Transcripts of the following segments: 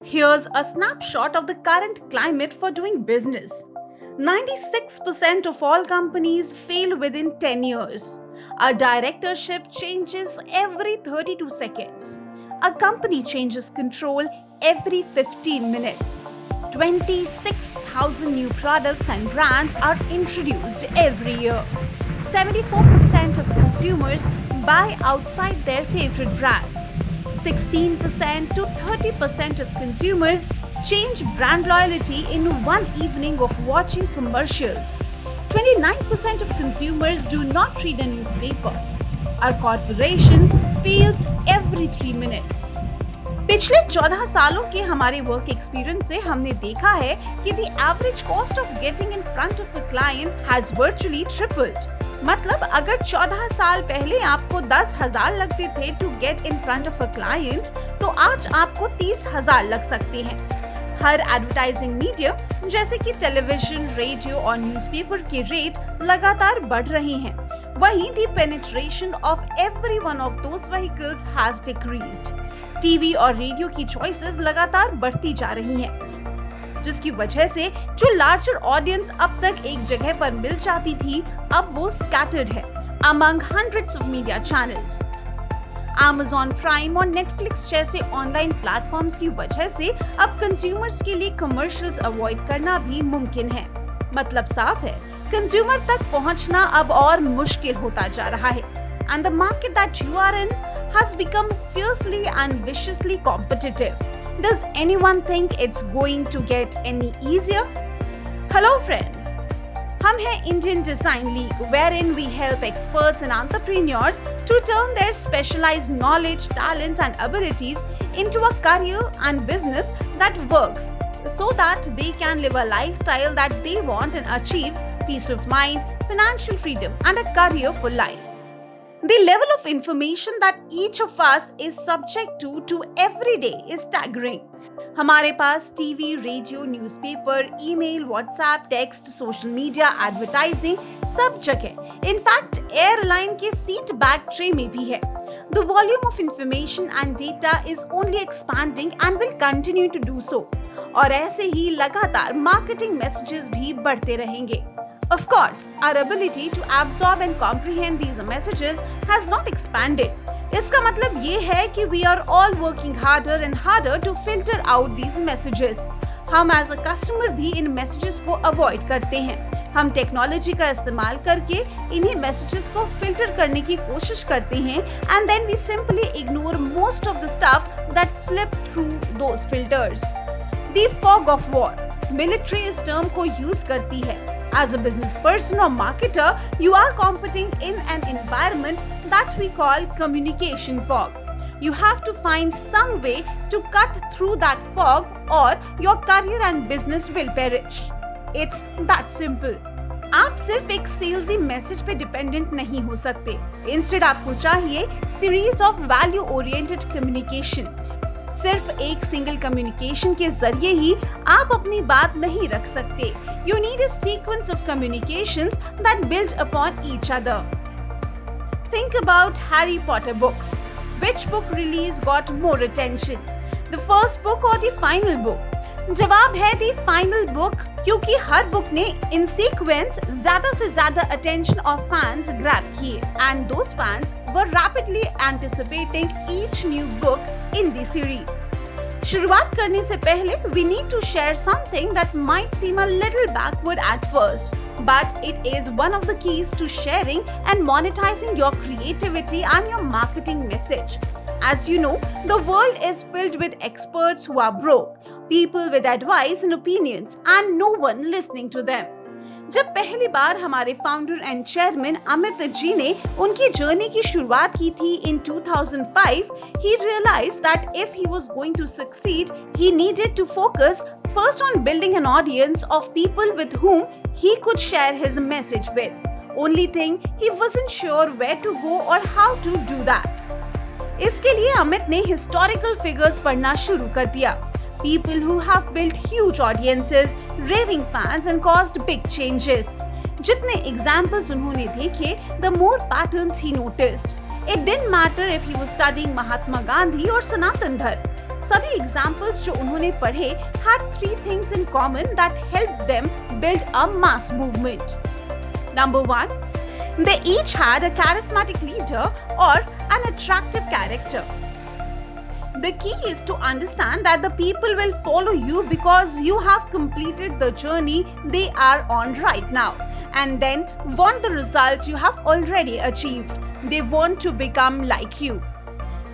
Here's a snapshot of the current climate for doing business. 96% of all companies fail within 10 years. A directorship changes every 32 seconds. A company changes control every 15 minutes. 26,000 new products and brands are introduced every year. 74% of consumers buy outside their favorite brands. 16% to 30% of consumers change brand loyalty in one evening of watching commercials. 29% of consumers do not read a newspaper. Our corporation fails every 3 minutes. पिछले 14 सालों के हमारे work experience से हमने देखा है कि the average cost of getting in front of a client has virtually tripled. मतलब अगर 14 साल पहले आपको 10,000 लगते थे to get in front of a client, तो आज आपको 30,000 लग सकते हैं। हर एडवर्टाइजिंग मीडियम जैसे कि टेलीविजन, रेडियो और न्यूज़पेपर के रेट लगातार बढ़ रहे हैं। वहीं the penetration of every one of those vehicles has decreased. TV और रेडियो की चॉइसेस लगातार बढ़ती जा रही हैं, जिसकी वजह से जो लार्जर ऑडियंस अब तक एक जगह पर मिल जाती थी, अब वो स्कैटर्ड है among hundreds of media channels. Amazon prime और Netflix जैसे ऑनलाइन प्लेटफॉर्म्स की वजह से अब कंज्यूमर्स के लिए कमर्शियल्स अवॉइड करना भी मुमकिन है। मतलब साफ है, कंज्यूमर तक पहुंचना अब और मुश्किल होता जा रहा है। And the market that you are in has become fiercely and viciously competitive. Does anyone think it's going to get any easier? Hello friends, हम हैं Indian Design League, wherein we help experts and entrepreneurs to turn their specialized knowledge, talents and abilities into a career and business that works, so that they can live a lifestyle that they want and achieve peace of mind, financial freedom and a career for life. The level of information that each of us is subject to every day is staggering. हमारे पास TV, radio, newspaper, email, WhatsApp, text, social media, advertising सब जगह, in fact airline के seat back tray में भी है। The volume of information and data is only expanding and will continue to do so. और ऐसे ही लगातार मार्केटिंग मैसेजेस भी बढ़ते रहेंगे। Of course, our ability to absorb and comprehend these messages has not expanded. इसका मतलब ये है कि we are all working harder and harder to filter out these messages. हम as a customer भी इन messages को avoid करते हैं। हम टेक्नोलॉजी का इस्तेमाल करके इन्हीं messages को filter करने की कोशिश करते हैं and then we simply ignore most of the stuff that slip through those filters. The fog of war, military इस term को use करती है। As a business person or marketer, you are competing in an environment that we call communication fog. You have to find some way to cut through that fog or your career and business will perish. It's that simple. आप सिर्फ एक सेल्सी message पे dependent नहीं हो सकते। Instead आपको चाहिए series of value oriented communication. सिर्फ एक सिंगल कम्युनिकेशन के जरिए ही आप अपनी बात नहीं रख सकते। You need a sequence of communications that build upon each other. Think about Harry Potter books. Which book release got more attention? The first book or the final book? जवाब है the final book, क्योंकि हर book ने इन sequence ज्यादा से ज्यादा attention और fans grab किए and those fans were rapidly anticipating each new book in the series. शुरुआत करने से पहले we need to share something that might seem a little backward at first, but it is one of the keys to sharing and monetizing your creativity and your marketing message. As you know, the world is filled with experts who are broke, people with advice and opinions, and no one listening to them. जब पहली बार हमारे founder and chairman Amit ji ने उनकी journey की शुरुआत की थी in 2005, he realized that if he was going to succeed, he needed to focus first on building an audience of people with whom he could share his message with. Only thing, he wasn't sure where to go or how to do that. इसके लिए अमित ने historical figures पढ़ना शुरू कर दिया। People who have built huge audiences, raving fans and caused big changes. जितने examples उन्होंने देखे, the more patterns he noticed. It didn't matter if he was studying Mahatma Gandhi or Sanatan Dhar. सभी examples जो उन्होंने पढ़े had three things in common that helped them build a mass movement. Number 1, they each had a charismatic leader or an attractive character. The key is to understand that the people will follow you because you have completed the journey they are on right now and then want the result you have already achieved. They want to become like you.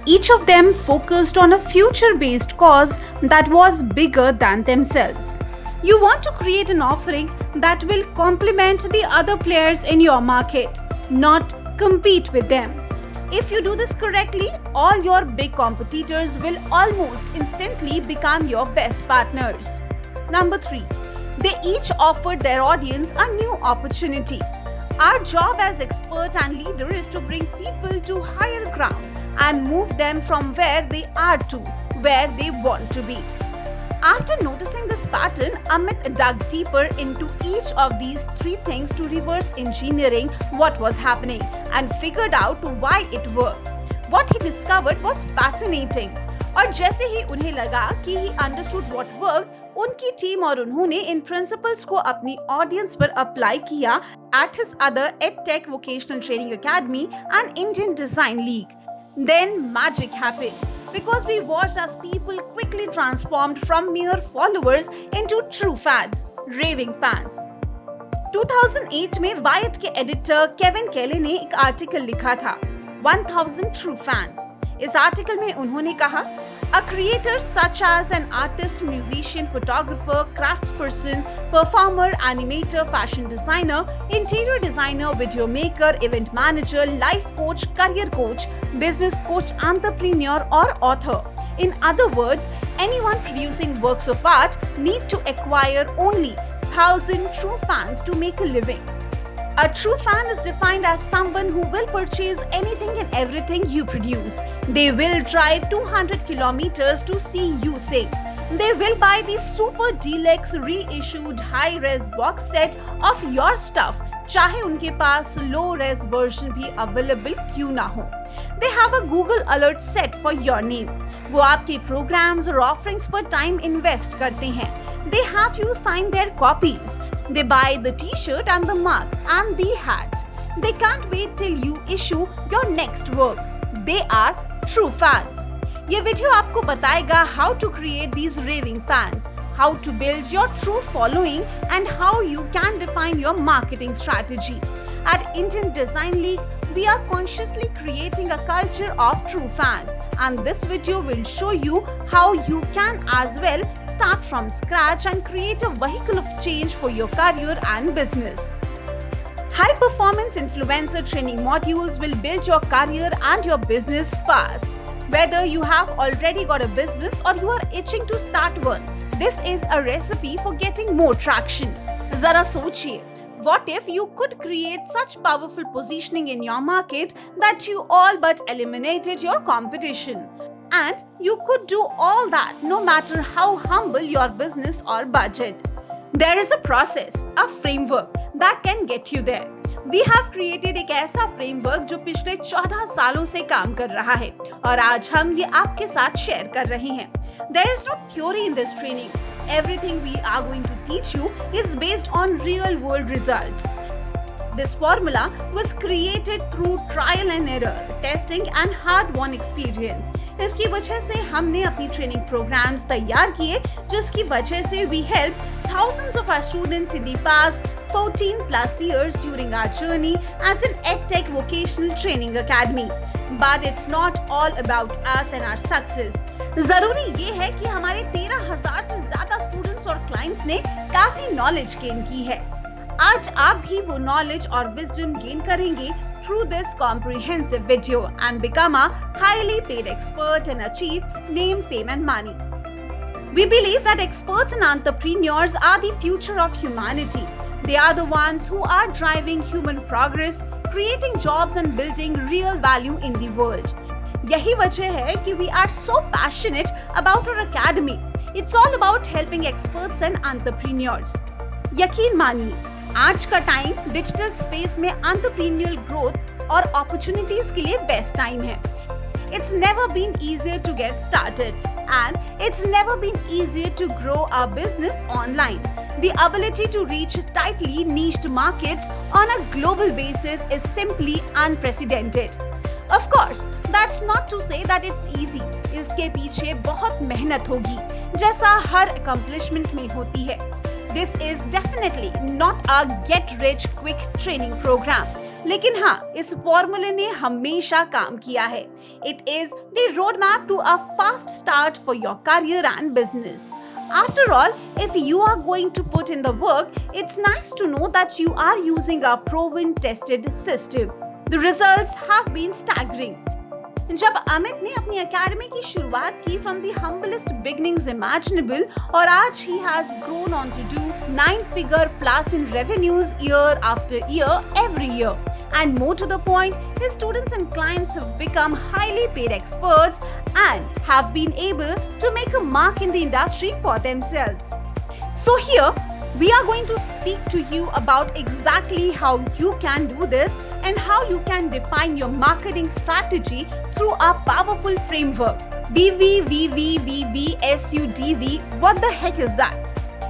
Each of them focused on a future-based cause that was bigger than themselves. You want to create an offering that will complement the other players in your market, not compete with them. If you do this correctly, all your big competitors will almost instantly become your best partners. Number 3, they each offered their audience a new opportunity. Our job as expert and leader is to bring people to higher ground and move them from where they are to where they want to be. After noticing this pattern, Amit dug deeper into each of these three things to reverse engineering what was happening and figured out why it worked. What he discovered was fascinating. और जैसे ही उन्हें लगा कि he understood what worked, उनकी team और उन्होंने इन principles को अपनी ऑडियंस पर अप्लाई किया at his other EdTech Vocational Training Academy and Indian Design League. Then magic happened because we watched as people quickly transformed from mere followers into true fans, raving fans. 2008 में वायट के editor Kevin केली ने एक article लिखा था 1000 True Fans. इस article में उन्होंने कहा A creator such as an artist, musician, photographer, craftsperson, performer, animator, fashion designer, interior designer, video maker, event manager, life coach, career coach, business coach, entrepreneur or author. In other words, anyone producing works of art need to acquire only 1000 true fans to make a living. A true fan is defined as someone who will purchase anything and everything you produce. They will drive 200 kilometers to see you sing. They will buy the super deluxe reissued high-res box set of your stuff, चाहे उनके पास low-res version भी available क्यों ना हो. They have a Google alert set for your name. वो आपके programs और offerings पर time invest करते हैं. They have you sign their copies. They buy the t-shirt and the mug and the hat. They can't wait till you issue your next work. They are true fans. ये video आपको बताएगा how to create these raving fans, how to build your true following and how you can define your marketing strategy. At Indian Design League, we are consciously creating a culture of true fans, and this video will show you how you can as well start from scratch and create a vehicle of change for your career and business. High performance influencer training modules will build your career and your business fast. Whether you have already got a business or you are itching to start one, this is a recipe for getting more traction. Zara सोचिए, what if you could create such powerful positioning in your market that you all but eliminated your competition? And you could do all that no matter how humble your business or budget. There is a process, a framework that can get you there. We have created एक ऐसा framework जो पिछले 14 सालों से काम कर रहा है और आज हम ये आपके साथ शेयर कर रहे हैं. There is no theory in this training. Everything we are going to teach you is based on real world results. This formula was created through trial and error, testing and hard-won experience. इसकी वजह से हमने अपनी training programs तैयार किए, जिसकी वजह से we helped thousands of our students in the past 14 plus years during our journey as an EdTech Vocational Training Academy. But it's not all about us and our success. जरूरी ये है कि हमारे 13,000 से ज्यादा स्टूडेंट्स और क्लाइंट्स ने काफी नॉलेज गेन की है. आज आप भी वो नॉलेज और विजडम गेन करेंगे through this comprehensive video and become a highly paid expert and achieve name, fame and money. We believe that experts and entrepreneurs are the future of humanity. They are the ones who are driving human progress, creating jobs and building real value in the world. यही वजह है कि we are so passionate about our academy. It's all about helping experts and entrepreneurs. यकीन मानिए, आज का time digital space में entrepreneurial growth और अपॉर्चुनिटीज के लिए बेस्ट टाइम है. It's never been easier to get started, and it's never been easier to grow our business online. The ability to reach tightly niched markets on a global basis is simply unprecedented. Of course, that's not to say that it's easy. इसके पीछे बहुत मेहनत होगी, जैसा हर accomplishment में होती है. This is definitely not a get-rich-quick training program. लेकिन हाँ, इस फॉर्मूले ने हमेशा काम किया है. It is the roadmap to a fast start for your career and business. After all, if you are going to put in the work, it's nice to know that you are using a proven, tested system. The results have been staggering. जब अमित ने अपनी academy की शुरुआत की from the humblest beginnings imaginable और आज he has grown on to do 9-figure plus in revenues year after year every year. And more to the point, his students and clients have become highly paid experts and have been able to make a mark in the industry for themselves. So here, we are going to speak to you about exactly how you can do this and how you can define your marketing strategy through a powerful framework. BVVVVSUDV, what the heck is that?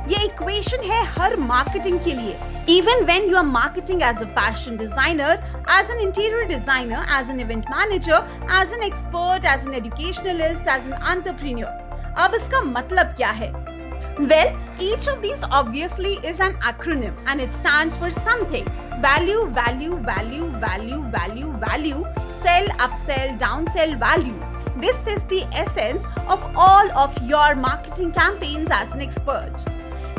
ये equation है हर marketing के लिए. Even when you are marketing as a fashion designer, as an interior designer, as an event manager, as an expert, as an educationalist, as an entrepreneur. अब इसका मतलब क्या है? Well, each of these obviously is an acronym and it stands for something. Value, value, value, value, value, value, sell, upsell, downsell, value. This is the essence of all of your marketing campaigns as an expert.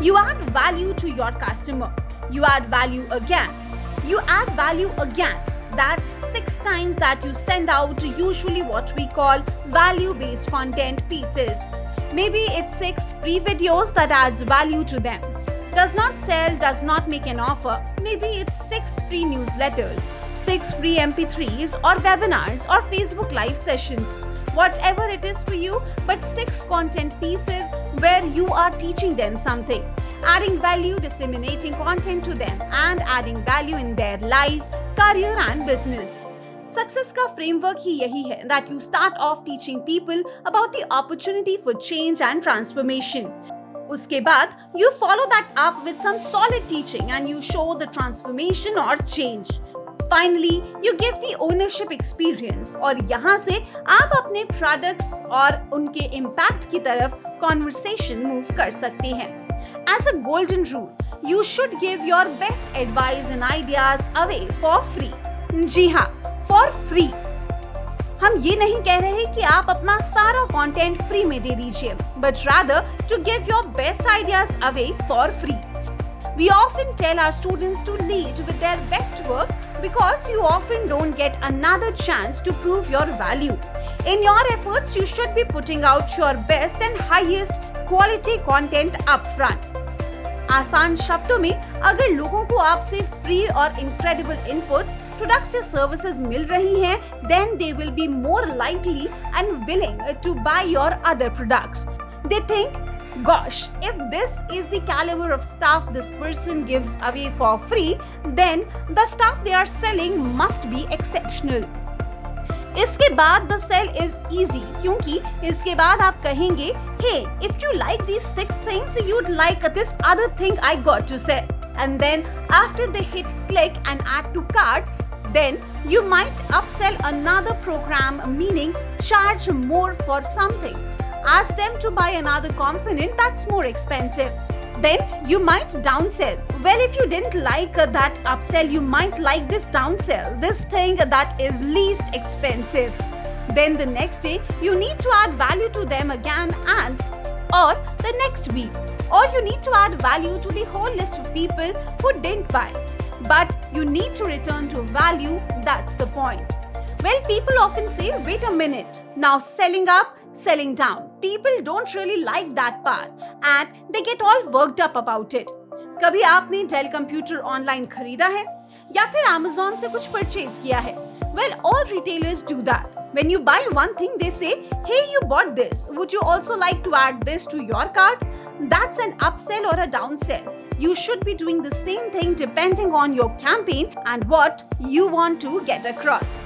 You add value to your customer. You add value again. You add value again. That's 6 times that you send out usually what we call value-based content pieces. Maybe it's 6 free videos that adds value to them. Does not sell, does not make an offer. Maybe it's 6 free newsletters, 6 free MP3s or webinars or Facebook live sessions. Whatever it is for you, but 6 content pieces where you are teaching them something. Adding value, disseminating content to them and adding value in their life, career and business. Success का framework ही यही है that you start off teaching people about the opportunity for change and transformation. उसके बाद you follow that up with some solid teaching and you show the transformation or change. Finally, you give the ownership experience और यहाँ से आप अपने products और उनके impact की तरफ conversation move कर सकते हैं. As a golden rule, you should give your best advice and ideas away for free. जी हाँ, for free. हम ये नहीं कह रहे कि आप अपना सारा कंटेंट फ्री में दे दीजिए, but rather to give your best ideas away for free. We often tell our students to lead with their best work because you often don't get another chance to prove your value. In your efforts, you should be putting out your best and highest quality content upfront. आसान शब्दों में, अगर लोगों को आपसे free और incredible inputs, products या services मिल रही हैं, then they will be more likely and willing to buy your other products. They think, gosh, if this is the caliber of stuff this person gives away for free, then the stuff they are selling must be exceptional. इसके बाद the sell is easy क्योंकि इसके बाद आप कहेंगे, hey, if you like these 6 things, you'd like this other thing I got to sell. And then after they hit click and add to cart, then you might upsell another program, meaning charge more for something. Ask them to buy another component that's more expensive. Then you might downsell. Well, if you didn't like that upsell, you might like this downsell, this thing that is least expensive. Then the next day, you need to add value to them again or the next week. Or you need to add value to the whole list of people who didn't buy. But you need to return to value, that's the point. Well, people often say, wait a minute, now selling up, selling down. People don't really like that part and they get all worked up about it. कभी आपने Dell computer online खरीदा है या फिर Amazon से कुछ purchase किया है? Well, all retailers do that. When you buy one thing, they say, hey, you bought this. Would you also like to add this to your cart? That's an upsell or a downsell. You should be doing the same thing depending on your campaign and what you want to get across.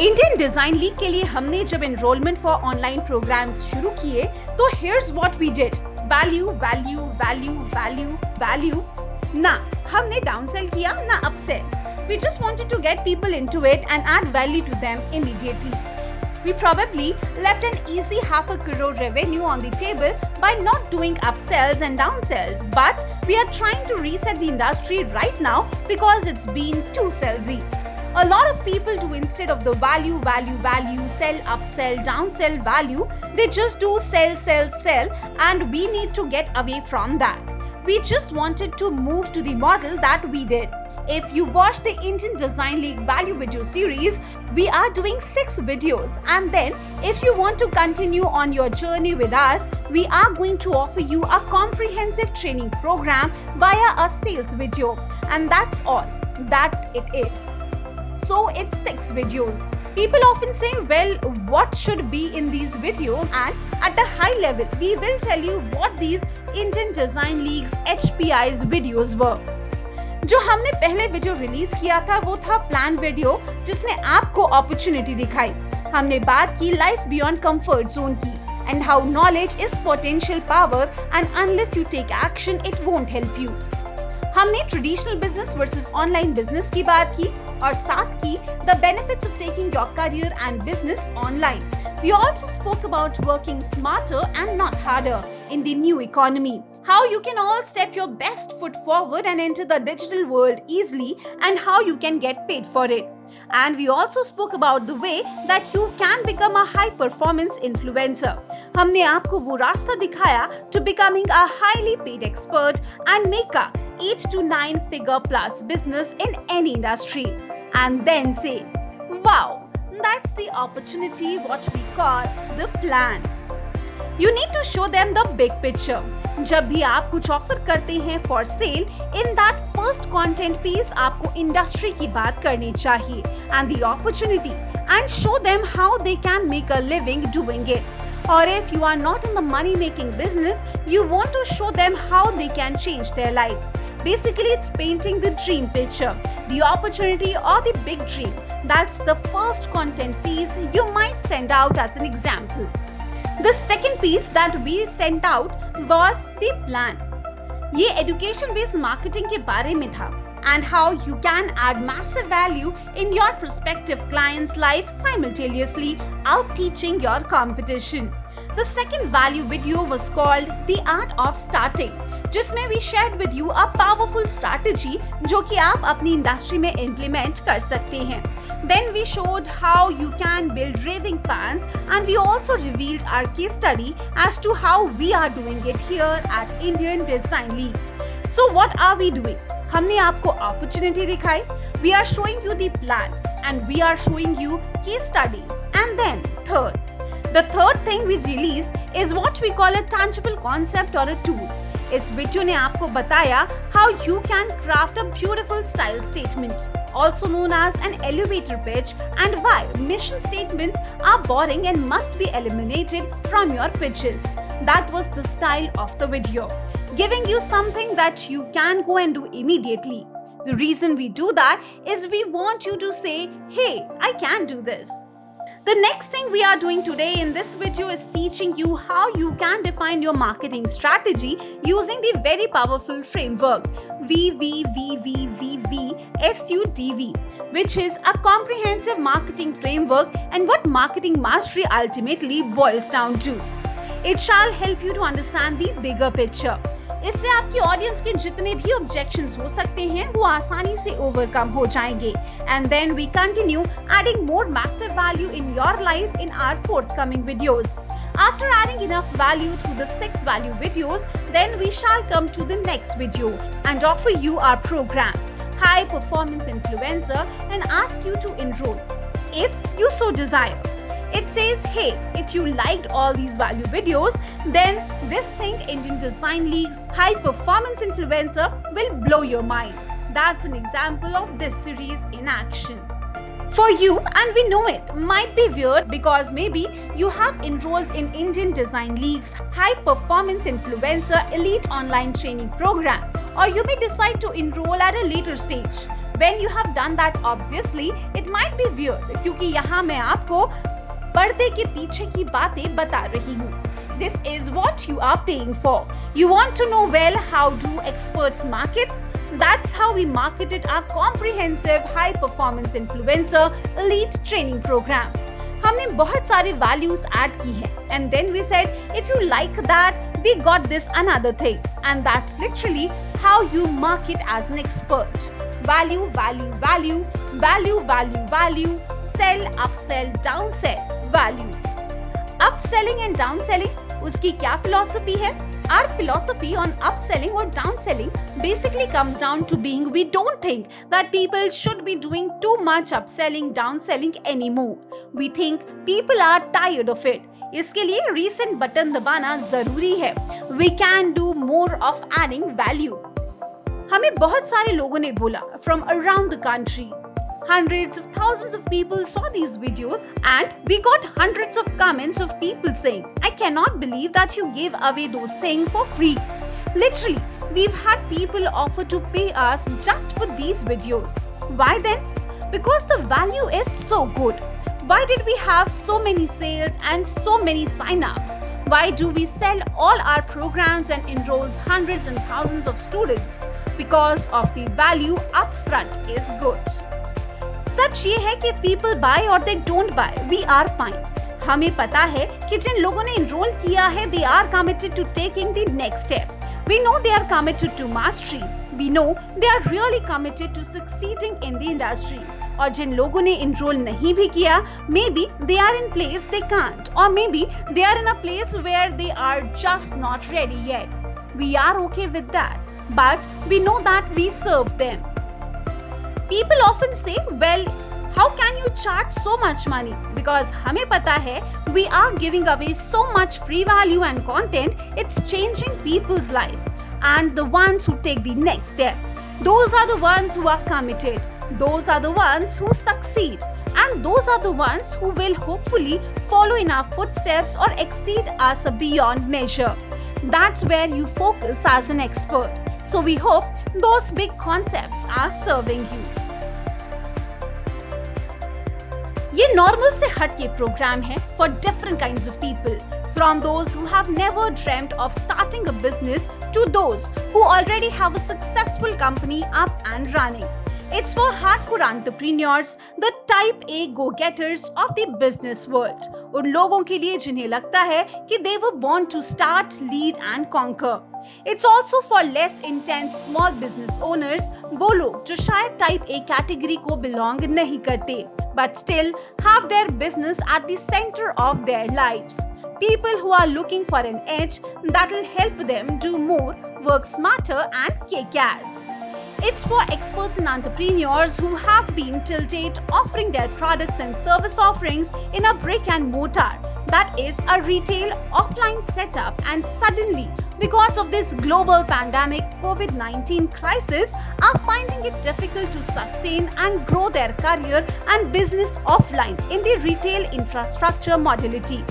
Indian design league के लिए हमने जब enrolment for online programmes शुरू किए तो here's what we did, value value value value value. ना हमने downsell किया ना upsell. We just wanted to get people into it and add value to them immediately. We probably left an easy $500 crore revenue on the table by not doing upsells and downsells, but we are trying to reset the industry right now because it's been too salesy. A lot of people do, instead of the value, value, value, sell, upsell, downsell, value, they just do sell, sell, sell, and we need to get away from that. We just wanted to move to the model that we did. If you watch the Indian Design League Value video series, we are doing 6 videos, and then if you want to continue on your journey with us, we are going to offer you a comprehensive training program via a sales video, and that's all that it is. So it's 6 videos. People often say, well, what should be in these videos? And at a high level, we will tell you what these Indian Design League's HPI's videos were. जो हमने पहले video release किया था वो था plan video, जिसने आपको opportunity दिखाई। हमने बात की लाइफ बियॉन्ड कंफर्ट जोन की and how knowledge is potential power and unless you take action it won't help you. हमने traditional business versus online business की बात की और साथ की the benefits of taking your career and business online. We also spoke about working smarter and not harder in the new economy, how you can all step your best foot forward and enter the digital world easily, and how you can get paid for it. And we also spoke about the way that you can become a high performance influencer. हमने आपको वो रास्ता दिखाया to becoming a highly paid expert and make a 8 to 9 figure plus business in any industry. And then say, wow, that's the opportunity, what we call the plan. You need to show them the big picture. जब भी आप कुछ offer करते हैं for sale, in that first content piece आपको industry की बात करनी चाहिए and the opportunity, and show them how they can make a living doing it. Or if you are not in the money making business, you want to show them how they can change their life. Basically, it's painting the dream picture, the opportunity or the big dream. That's the first content piece you might send out as an example. The second piece that we sent out was the plan. ये education based marketing के बारे में था and how you can add massive value in your prospective client's life simultaneously out teaching your competition. The second value video was called The Art of Starting, जिसमें we shared with you a powerful strategy जो कि आप अपनी industry में implement कर सकते हैं. Then we showed how you can build raving fans, and we also revealed our case study as to how we are doing it here at Indian Design League. So what are we doing? हमने आपको opportunity दिखाई, we are showing you the plan, and we are showing you case studies. And then the third thing we released is what we call a tangible concept or a tool. इस video ने आपको बताया how you can craft a beautiful style statement, also known as an elevator pitch, and why mission statements are boring and must be eliminated from your pitches. That was the style of the video, giving you something that you can go and do immediately. The reason we do that is we want you to say, hey, I can do this. The next thing we are doing today in this video is teaching you how you can define your marketing strategy using the very powerful framework VVVVVSUDV, which is a comprehensive marketing framework and what marketing mastery ultimately boils down to. It shall help you to understand the bigger picture. इससे आपकी audience के जितने भी objections हो सकते हैं वो आसानी से ओवरकम हो जाएंगे. And then we continue adding more massive value in your life in our forthcoming videos. After adding enough value through the 6 value videos, then we shall come to the next video and offer you our program, High Performance Influencer, and ask you to enroll if you so desire. It says, hey, if you liked all these value videos, then this thing, Indian Design League's High Performance Influencer, will blow your mind. That's an example of this series in action. For you, and we know it, might be weird because maybe you have enrolled in Indian Design League's High Performance Influencer Elite Online Training Program, or you may decide to enroll at a later stage. When you have done that, obviously it might be weird, क्योंकि यहाँ मैं आपको पर्दे के पीछे की बातें बता रही हूँ. This is what you are paying for. You want to know well how do experts market? That's how we marketed our comprehensive high performance influencer elite training program. हमने बहुत सारे values add की हैं and then we said if you like that we got this another thing and that's literally how you market as an expert. Value, value, value, value, value, value, sell, upsell, downsell, value. Upselling and downselling, उसकी क्या philosophy है? Our philosophy on upselling or downselling basically comes down to being we don't think that people should be doing too much upselling, downselling anymore. We think people are tired of it. इसके लिए recent button दबाना जरूरी है. We can do more of adding value. हमें बहुत सारे लोगों ने बोला from around the country. Hundreds of thousands of people saw these videos and we got hundreds of comments of people saying, I cannot believe that you gave away those things for free. Literally, we've had people offer to pay us just for these videos. Why then? Because the value is so good. Why did we have so many sales and so many sign-ups? Why do we sell all our programs and enrolls hundreds and thousands of students? Because of the value upfront is good. सच ये है कि people buy or they don't buy, we are fine. हमें पता है कि जिन लोगों ने enroll किया है, they are committed to taking the next step. We know they are committed to mastery. We know they are really committed to succeeding in the industry. और जिन लोगों ने enroll नहीं भी किया, maybe they are in place they can't, or maybe they are in a place where they are just not ready yet. We are okay with that, but we know that we serve them. People often say, well, how can you charge so much money? Because हमें पता है we are giving away so much free value and content, it's changing people's life. And the ones who take the next step, those are the ones who are committed. Those are the ones who succeed. And those are the ones who will hopefully follow in our footsteps or exceed us beyond measure. That's where you focus as an expert. So we hope those big concepts are serving you. ये normal से हट के programme है for different kinds of people, from those who have never dreamt of starting a business to those who already have a successful company up and running. It's for hardcore entrepreneurs, the type A go-getters of the business world. उन लोगों के लिए जिन्हें लगता है कि they were born to start, lead and conquer. It's also for less intense small business owners, वो लोग जो शायद type A category को belong नहीं करते, but still have their business at the center of their lives. People who are looking for an edge that'll help them do more, work smarter and kick ass. It's for experts and entrepreneurs who have been till date offering their products and service offerings in a brick and mortar, that is a retail offline setup, and suddenly because of this global pandemic COVID-19 crisis are finding it difficult to sustain and grow their career and business offline in the retail infrastructure modality.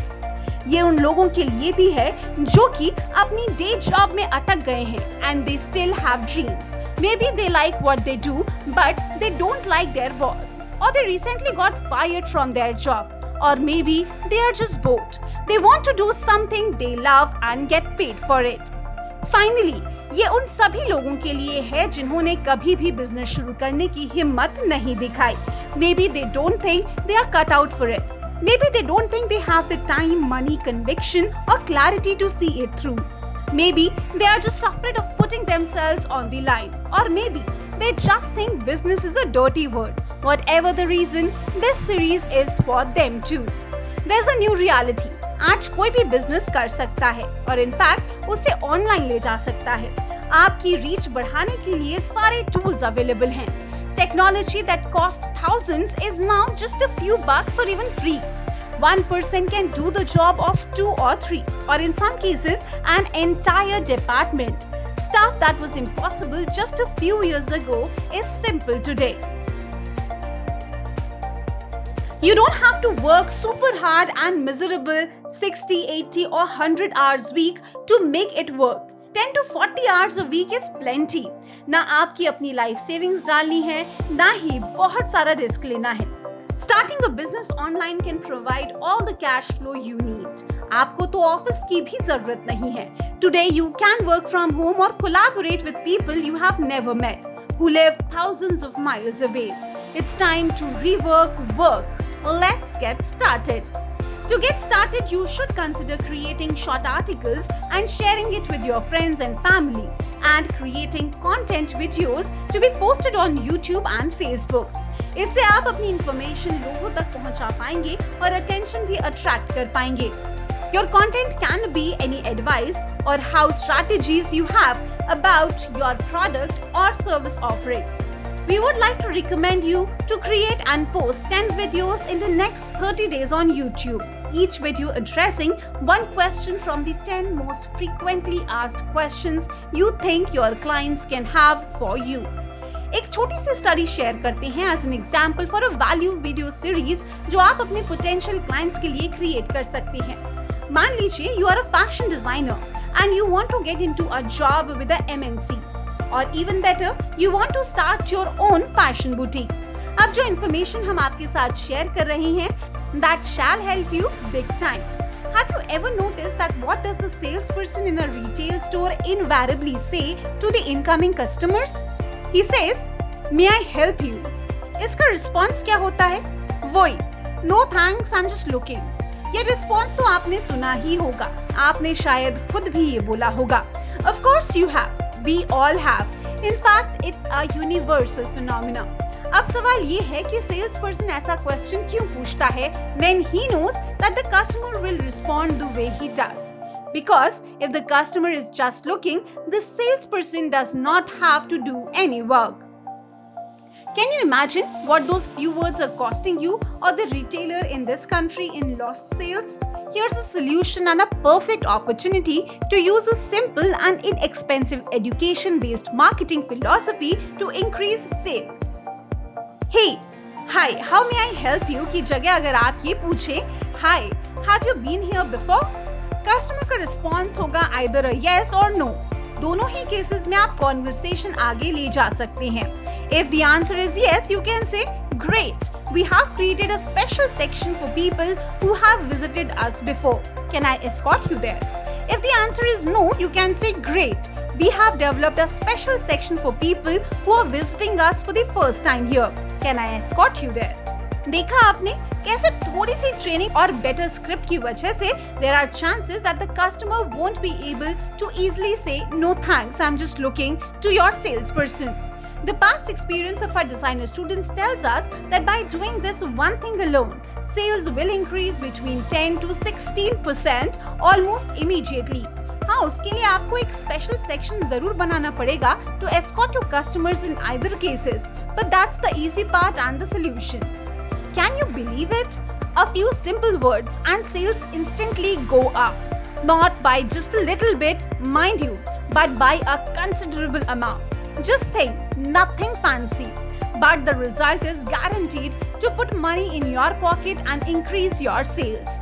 ये उन लोगों के लिए भी है जो कि अपनी डे जॉब में अटक गए हैं and they still have dreams. Maybe they like what they do but they don't like their boss, or they recently got fired from their job, or maybe they are just bored. They want to do something they love and get paid for it. Finally, ये उन सभी लोगों के लिए है जिन्होंने कभी भी बिजनेस शुरू करने की हिम्मत नहीं दिखाई. Maybe they don't think they are cut out for it. Maybe they don't think they have the time, money, conviction or clarity to see it through. Maybe they are just afraid of putting themselves on the line. Or maybe they just think business is a dirty word. Whatever the reason, this series is for them too. There's a new reality. आज कोई भी business कर सकता है और in fact उसे online ले जा सकता है. आपकी रीच बढ़ाने के लिए सारे टूल्स अवेलेबल हैं. Technology that cost thousands is now just a few bucks or even free. One person can do the job of 2 or 3, or in some cases, an entire department. Stuff that was impossible just a few years ago is simple today. You don't have to work super hard and miserable 60, 80 or 100 hours a week to make it work. 10 to 40 hours a week is plenty. ना आपकी अपनी life savings डालनी है, ना ही बहुत सारा risk लेना है. Starting a business online can provide all the cash flow you need. आपको तो ऑफिस की भी जरूरत नहीं है. Today you can work from home or collaborate with people you have never met, who live thousands of miles away. It's time to rework work. Let's get started. To get started, you should consider creating short articles and sharing it with your friends and family, and creating content videos to be posted on YouTube and Facebook. इससे आप अपनी information लोगों तक पहुंचा पाएंगे और attention भी attract कर पाएंगे. Your content can be any advice or how strategies you have about your product or service offering. We would like to recommend you to create and post 10 videos in the next 30 days on YouTube, each video addressing one question from the 10 most frequently asked questions you think your clients can have for you. एक छोटी सी study share करते हैं as an example for a value video series जो आप अपने potential clients के लिए create कर सकते हैं. मान लीजिए you are a fashion designer and you want to get into a job with a MNC, और even better you want to start your own fashion boutique. अब जो इन्फॉर्मेशन हम आपके साथ शेयर कर रहे हैं, that shell help you big time. Have you ever noticed that what does the salesperson in a retail store invariably say to the incoming customers? He says, "May I help you?" इसका response क्या होता है? वही, "No thanks, I'm just looking." ये response तो आपने सुना ही होगा. आपने शायद खुद भी ये बोला होगा. Of course you have. We all have. In fact, it's a universal phenomena. अब सवाल ये है कि सेल्स पर्सन ऐसा क्वेश्चन क्यों पूछता है when he knows that the customer will respond the way he does. Because if the customer is just looking, the salesperson does not have to do any work. Can you imagine what those few words are costing you or the retailer in this country in lost sales? Here's a solution and a perfect opportunity to use a simple and inexpensive education-based marketing philosophy to increase sales. Hey, hi, how may I help you? की जगह अगर आप ये पूछे, Hi, have you been here before? Customer का response होगा either a yes or no. दोनों ही cases में आप कॉन्वर्सेशन आगे ले जा सकते हैं. If the answer is yes, you can say, "Great, we have created a special section for people who have visited us before. Can I escort you there?" If the answer is no, you can say, "Great, we have developed a special section for people who are visiting us for the first time here. Can I escort you there?" देखा आपने कैसे थोड़ी सी training और better script की वजह से there are chances that the customer won't be able to easily से no thanks, I am just looking to your sales person. The past experience of our designer students tells us that by doing this one thing alone, sales will increase between 10 to 16% almost immediately. हाँ, उसके लिए आपको एक special section जरूर बनाना पड़ेगा to escort your customers in either cases, but that's the easy part and the solution. Can you believe it? A few simple words and sales instantly go up. Not by just a little bit, mind you, but by a considerable amount. Just think, nothing fancy. But the result is guaranteed to put money in your pocket and increase your sales.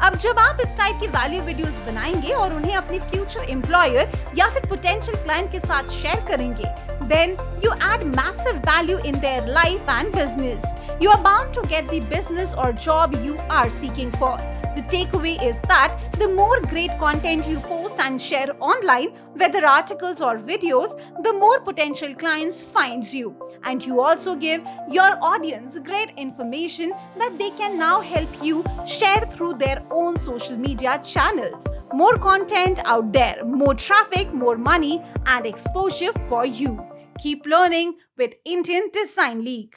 अब जब आप इस type की value videos बनाएंगे और उन्हें अपने future employer या फिर पोटेंशियल क्लाइंट के साथ शेयर करेंगे, then you add massive value in their life and business. You are bound to get the business or job you are seeking for. The takeaway is that the more great content you post and share online, whether articles or videos, the more potential clients finds you. And you also give your audience great information that they can now help you share through their own social media channels. More content out there, more traffic, more money, and exposure for you. Keep learning with Indian Design League.